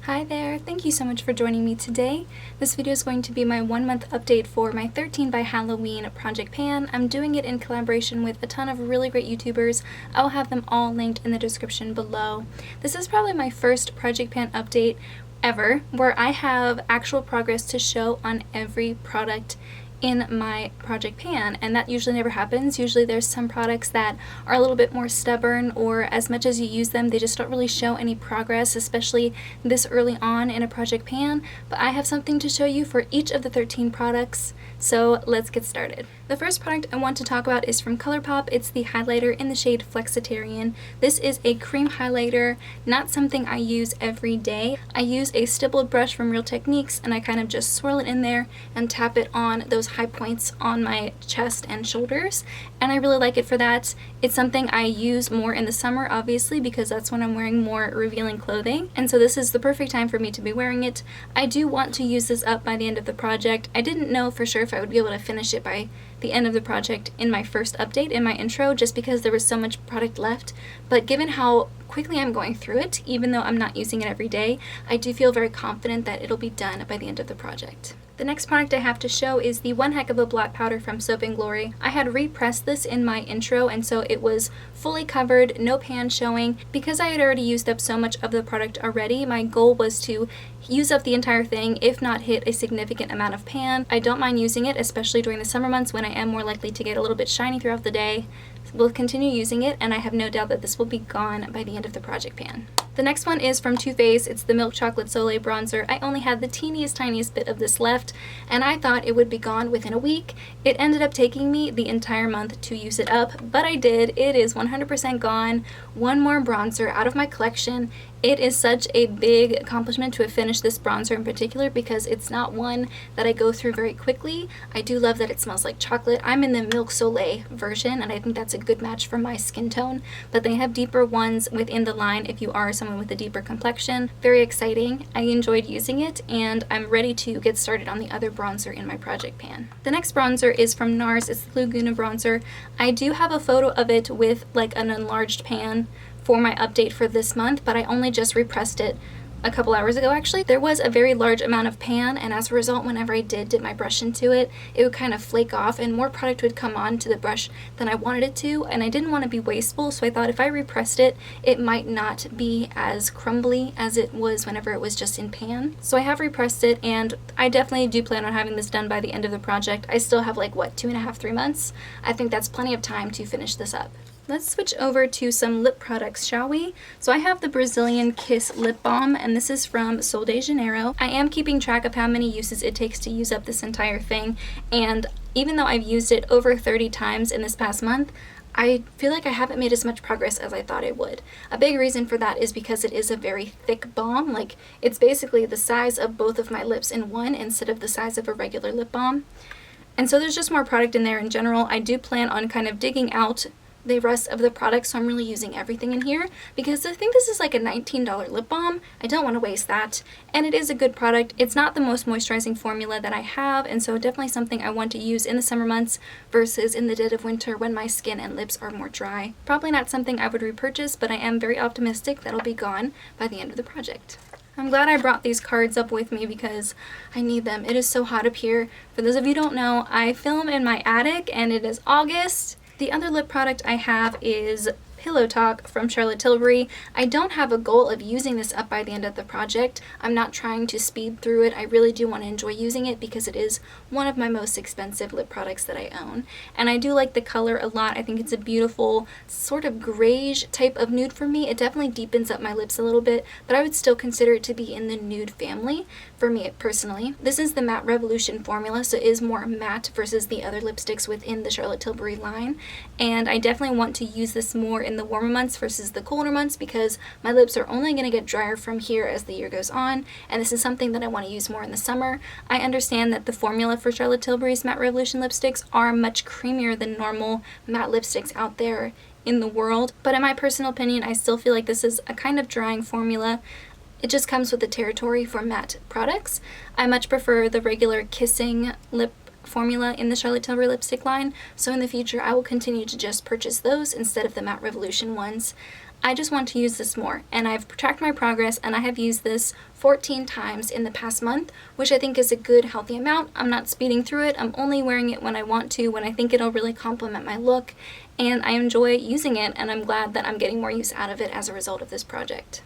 Hi there, thank you so much for joining me today. This video is going to be my 1-month update for my 13 by Halloween project pan. I'm doing it in collaboration with a ton of really great YouTubers. I'll have them all linked in the description below. This is probably my first project pan update ever where I have actual progress to show on every product in my project pan, and that usually never happens. Usually there's some products that are a little bit more stubborn, or as much as you use them they just don't really show any progress, especially this early on in a project pan. But I have something to show you for each of the 13 products, so let's get started. The first product I want to talk about is from ColourPop. It's the highlighter in the shade Flexitarian. This is a cream highlighter, not something I use every day. I use a stippled brush from Real Techniques and I kind of just swirl it in there and tap it on those high points on my chest and shoulders, and I really like it for that. It's something I use more in the summer, obviously, because that's when I'm wearing more revealing clothing, and so this is the perfect time for me to be wearing it. I do want to use this up by the end of the project. I didn't know for sure if I would be able to finish it by the end of the project in my first update, in my intro, just because there was so much product left, but given how quickly I'm going through it, even though I'm not using it every day, I do feel very confident that it'll be done by the end of the project. The next product I have to show is the One Heck of a Blot powder from Soap & Glory. I had repressed this in my intro, and so it was fully covered, no pan showing. Because I had already used up so much of the product already, my goal was to use up the entire thing, if not hit a significant amount of pan. I don't mind using it, especially during the summer months when I am more likely to get a little bit shiny throughout the day. We'll continue using it, and I have no doubt that this will be gone by the end of the project pan. The next one is from Too Faced. It's the Milk Chocolate Soleil Bronzer. I only had the tiniest bit of this left, and I thought it would be gone within a week. It ended up taking me the entire month to use it up, but I did. It is 100% gone. One more bronzer out of my collection. It is such a big accomplishment to have finished this bronzer in particular, because it's not one that I go through very quickly. I do love that it smells like chocolate. I'm in the Milk Soleil version, and I think that's a good match for my skin tone, but they have deeper ones within the line if you are someone with a deeper complexion. Very exciting. I enjoyed using it, and I'm ready to get started on the other bronzer in my project pan. The next bronzer is from Nars. It's the Laguna bronzer. I do have a photo of it with like an enlarged pan for my update for this month, but I only just repressed it a couple hours ago actually. There was a very large amount of pan, and as a result, whenever I did dip my brush into it, it would kind of flake off and more product would come on to the brush than I wanted it to, and I didn't want to be wasteful, so I thought if I repressed it, it might not be as crumbly as it was whenever it was just in pan. So I have repressed it, and I definitely do plan on having this done by the end of the project. I still have like, what, 2.5, 3 months? I think that's plenty of time to finish this up. Let's switch over to some lip products, shall we? So I have the Brazilian Kiss Lip Balm, and this is from Sol de Janeiro. I am keeping track of how many uses it takes to use up this entire thing, and even though I've used it over 30 times in this past month, I feel like I haven't made as much progress as I thought I would. A big reason for that is because it is a very thick balm. Like, it's basically the size of both of my lips in one instead of the size of a regular lip balm. And so there's just more product in there in general. I do plan on kind of digging out the rest of the product, so I'm really using everything in here because I think this is like a $19 lip balm. I don't want to waste that, and it is a good product. It's not the most moisturizing formula that I have, and so definitely something I want to use in the summer months versus in the dead of winter when my skin and lips are more dry. Probably not something I would repurchase, but I am very optimistic that it'll be gone by the end of the project. I'm glad I brought these cards up with me because I need them. It is so hot up here. For those of you who don't know, I film in my attic and it is August. The other lip product I have is Pillow Talk from Charlotte Tilbury. I don't have a goal of using this up by the end of the project. I'm not trying to speed through it. I really do want to enjoy using it because it is one of my most expensive lip products that I own. And I do like the color a lot. I think it's a beautiful sort of grayish type of nude for me. It definitely deepens up my lips a little bit, but I would still consider it to be in the nude family for me personally. This is the Matte Revolution formula, so it is more matte versus the other lipsticks within the Charlotte Tilbury line. And I definitely want to use this more in the warmer months versus the colder months because my lips are only going to get drier from here as the year goes on, and this is something that I want to use more in the summer. I understand that the formula for Charlotte Tilbury's Matte Revolution lipsticks are much creamier than normal matte lipsticks out there in the world, but in my personal opinion, I still feel like this is a kind of drying formula. It just comes with the territory for matte products. I much prefer the regular kissing lip formula in the Charlotte Tilbury lipstick line, so in the future I will continue to just purchase those instead of the Matte Revolution ones. I just want to use this more, and I've tracked my progress, and I have used this 14 times in the past month, which I think is a good, healthy amount. I'm not speeding through it. I'm only wearing it when I want to, when I think it'll really complement my look, and I enjoy using it, and I'm glad that I'm getting more use out of it as a result of this project.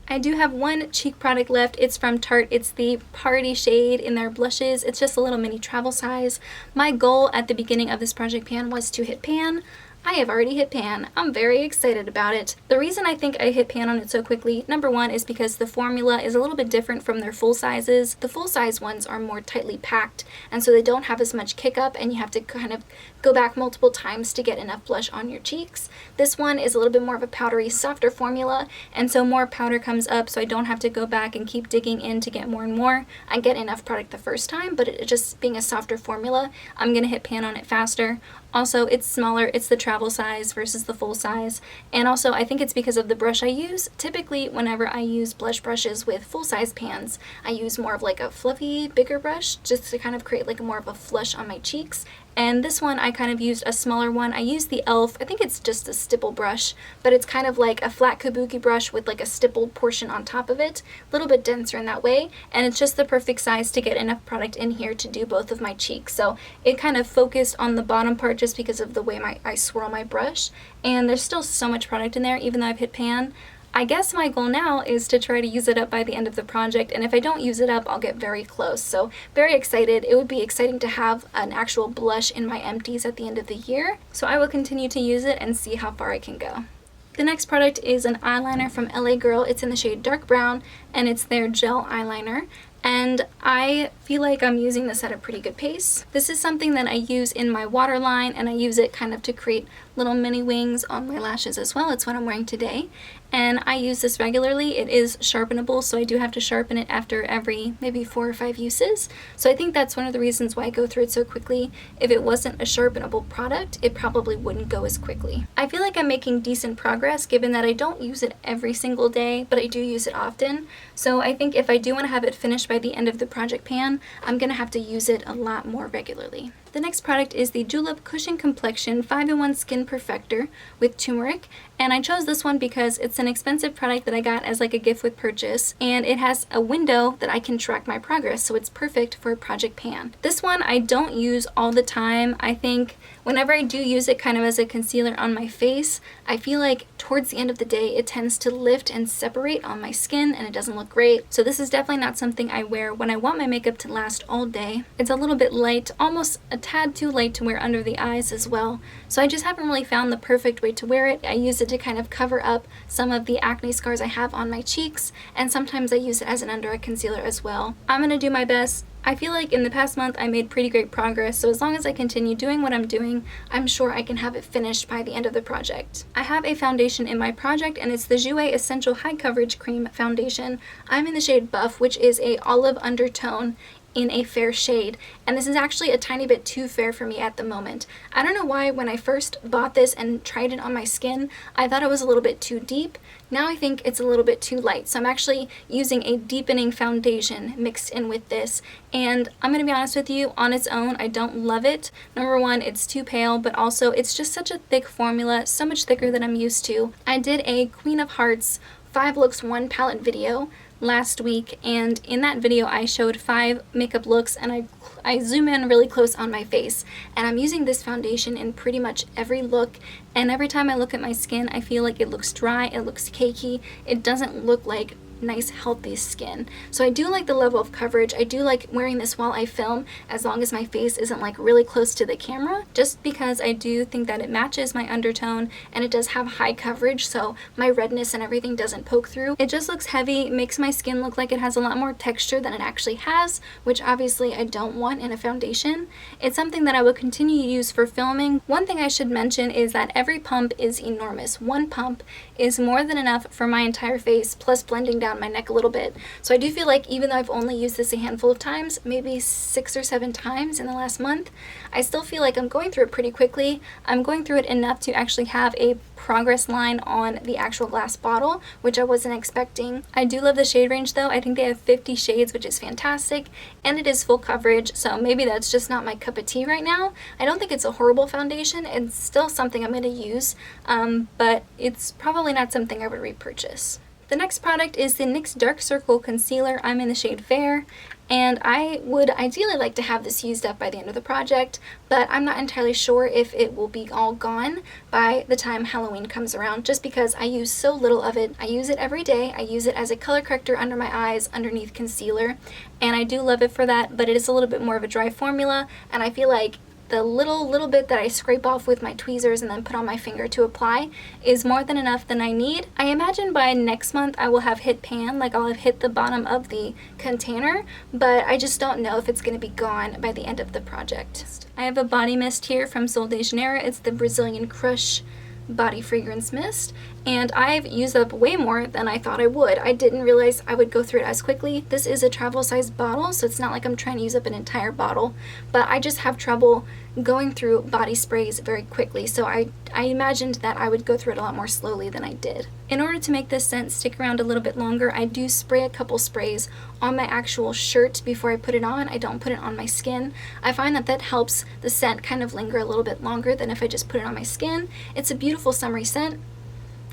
I do have one cheek product left. It's from Tarte. It's the Party shade in their blushes. It's just a little mini travel size. My goal at the beginning of this project pan was to hit pan. I have already hit pan. I'm very excited about it. The reason I think I hit pan on it so quickly, number one, is because the formula is a little bit different from their full sizes. The full size ones are more tightly packed, and so they don't have as much kick up, and you have to kind of go back multiple times to get enough blush on your cheeks. This one is a little bit more of a powdery, softer formula, and so more powder comes up, so I don't have to go back and keep digging in to get more and more. I get enough product the first time, but it just being a softer formula, I'm gonna hit pan on it faster. Also, it's smaller. It's the travel size versus the full size. And also, I think it's because of the brush I use. Typically, whenever I use blush brushes with full-size pans, I use more of like a fluffy, bigger brush just to kind of create like more of a flush on my cheeks. And this one, I kind of used a smaller one. I used the e.l.f. I think it's just a stipple brush, but it's kind of like a flat kabuki brush with like a stippled portion on top of it. A little bit denser in that way, and it's just the perfect size to get enough product in here to do both of my cheeks. So it kind of focused on the bottom part just because of the way I swirl my brush, and there's still so much product in there even though I've hit pan. I guess my goal now is to try to use it up by the end of the project, and if I don't use it up, I'll get very close. So very excited. It would be exciting to have an actual blush in my empties at the end of the year. So I will continue to use it and see how far I can go. The next product is an eyeliner from LA Girl. It's in the shade Dark Brown, and it's their gel eyeliner. And I feel like I'm using this at a pretty good pace. This is something that I use in my waterline, and I use it kind of to create little mini wings on my lashes as well. It's what I'm wearing today. And I use this regularly. It is sharpenable, so I do have to sharpen it after every maybe 4 or 5 uses. So I think that's one of the reasons why I go through it so quickly. If it wasn't a sharpenable product, it probably wouldn't go as quickly. I feel like I'm making decent progress given that I don't use it every single day, but I do use it often. So I think if I do want to have it finished by the end of the project pan, I'm going to have to use it a lot more regularly. The next product is the Julep Cushion Complexion 5-in-1 Skin Perfector with turmeric, and I chose this one because it's an expensive product that I got as like a gift with purchase, and it has a window that I can track my progress, so it's perfect for a project pan. This one I don't use all the time. I think whenever I do use it kind of as a concealer on my face, I feel like towards the end of the day it tends to lift and separate on my skin and it doesn't look great. So this is definitely not something I wear when I want my makeup to last all day. It's a little bit light, almost a tad too light to wear under the eyes as well. So I just haven't really found the perfect way to wear it. I use it to kind of cover up some of the acne scars I have on my cheeks, and sometimes I use it as an under eye concealer as well. I'm gonna do my best. I feel like in the past month I made pretty great progress, so as long as I continue doing what I'm doing, I'm sure I can have it finished by the end of the project. I have a foundation in my project, and it's the Jouer Essential High Coverage Cream Foundation. I'm in the shade Buff, which is a olive undertone in a fair shade, and this is actually a tiny bit too fair for me at the moment. I don't know why when I first bought this and tried it on my skin, I thought it was a little bit too deep. Now I think it's a little bit too light, so I'm actually using a deepening foundation mixed in with this, and I'm gonna be honest with you, on its own I don't love it. Number one, it's too pale, but also it's just such a thick formula, so much thicker than I'm used to. I did a Queen of Hearts 5 looks 1 palette video last week, and in that video I showed 5 makeup looks, and I zoom in really close on my face, and I'm using this foundation in pretty much every look, and every time I look at my skin I feel like it looks dry, it looks cakey, it doesn't look like nice healthy skin. So I do like the level of coverage. I do like wearing this while I film, as long as my face isn't like really close to the camera, just because I do think that it matches my undertone and it does have high coverage, so my redness and everything doesn't poke through. It just looks heavy, makes my skin look like it has a lot more texture than it actually has, which obviously I don't want in a foundation. It's something that I will continue to use for filming. One thing I should mention is that every pump is enormous. 1 pump is more than enough for my entire face, plus blending down down my neck a little bit. So I do feel like even though I've only used this a handful of times, maybe 6 or 7 times in the last month, I still feel like I'm going through it pretty quickly. I'm going through it enough to actually have a progress line on the actual glass bottle, which I wasn't expecting. I do love the shade range though. I think they have 50 shades, which is fantastic, and it is full coverage, so maybe that's just not my cup of tea right now. I don't think it's a horrible foundation. It's still something I'm going to use, but it's probably not something I would repurchase. The next product is the NYX Dark Circle Concealer. I'm in the shade Fair, and I would ideally like to have this used up by the end of the project, but I'm not entirely sure if it will be all gone by the time Halloween comes around, just because I use so little of it. I use it every day. I use it as a color corrector under my eyes, underneath concealer, and I do love it for that, but it is a little bit more of a dry formula, and I feel like the little bit that I scrape off with my tweezers and then put on my finger to apply is more than enough than I need. I imagine by next month I will have hit pan, like I'll have hit the bottom of the container, but I just don't know if it's going to be gone by the end of the project. I have a body mist here from Sol de Janeiro. It's the Brazilian Crush Body Fragrance Mist, and I've used up way more than I thought I would. I didn't realize I would go through it as quickly. This is a travel size bottle, so it's not like I'm trying to use up an entire bottle, but I just have trouble going through body sprays very quickly, so I imagined that I would go through it a lot more slowly than I did. In order to make this scent stick around a little bit longer, I do spray a couple sprays on my actual shirt before I put it on. I don't put it on my skin. I find that that helps the scent kind of linger a little bit longer than if I just put it on my skin. It's a beautiful summery scent.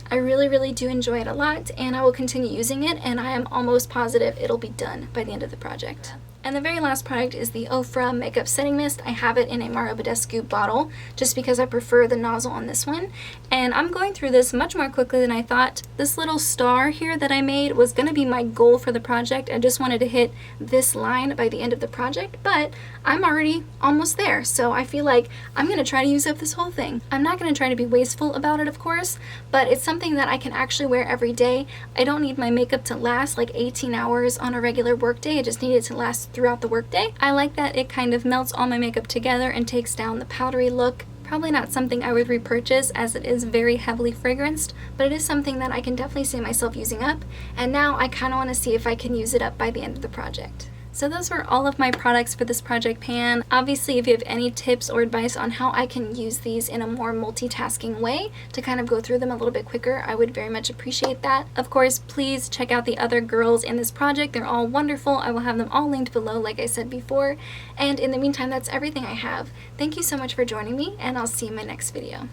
I really do enjoy it a lot, and I will continue using it, and I am almost positive it'll be done by the end of the project. And the very last product is the Ofra Makeup Setting Mist. I have it in a Mario Badescu bottle just because I prefer the nozzle on this one. And I'm going through this much more quickly than I thought. This little star here that I made was going to be my goal for the project. I just wanted to hit this line by the end of the project, but I'm already almost there. So I feel like I'm going to try to use up this whole thing. I'm not going to try to be wasteful about it, of course, but it's something that I can actually wear every day. I don't need my makeup to last like 18 hours on a regular work day. I just need it to last throughout the workday. I like that it kind of melts all my makeup together and takes down the powdery look. Probably not something I would repurchase as it is very heavily fragranced, but it is something that I can definitely see myself using up, and now I kind of want to see if I can use it up by the end of the project. So those were all of my products for this project pan. Obviously, if you have any tips or advice on how I can use these in a more multitasking way to kind of go through them a little bit quicker, I would very much appreciate that. Of course, please check out the other girls in this project. They're all wonderful. I will have them all linked below, like I said before. And in the meantime, that's everything I have. Thank you so much for joining me, and I'll see you in my next video.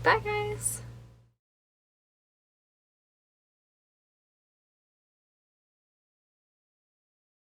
Bye, guys!